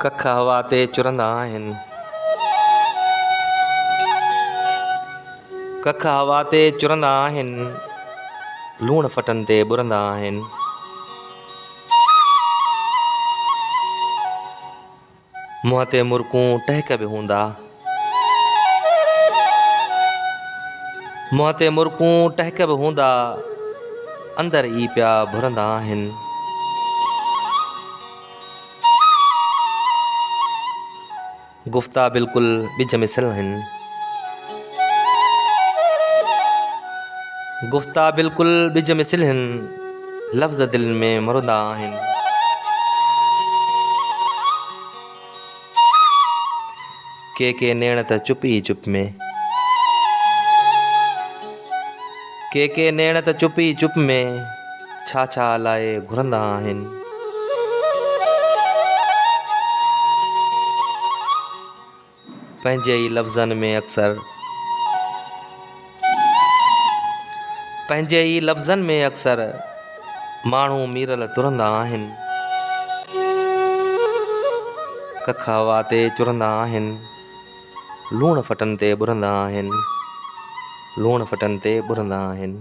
कख हवा ते चुरंदा आहिनि। कख हवा ते चुरंदा आहिनि, लूण फटनि ते ॿुरंदा आहिनि। मुंहं ते मुरकूं टहिक बि हूंदा, मुंहं ते मुरकूं टहिक बि हूंदा, अंदरि ई पिया भुरंदा आहिनि। गुफ़्ता बिल्कुलु ॿिज मिसल आहिनि, गुफ़्ता बिल्कुलु ॿिज मिसल आहिनि, लफ़्ज़ दिलि में मुरंदा आहिनि। के नेण त चुप ई चुप में, के नेण त चुप ई चुप में, छा छा अलाए घुरंदा आहिनि। पंहिंजे ई लफ़्ज़नि में अक्सर, पंहिंजे ई लफ़्ज़नि में अक्सर माण्हू मीरल तुरंदा आहिनि। कख हवा ते चुरंदा आहिनि, लूण फटनि ते ॿुरंदा आहिनि, लूण फटनि ते ॿुरंदा आहिनि।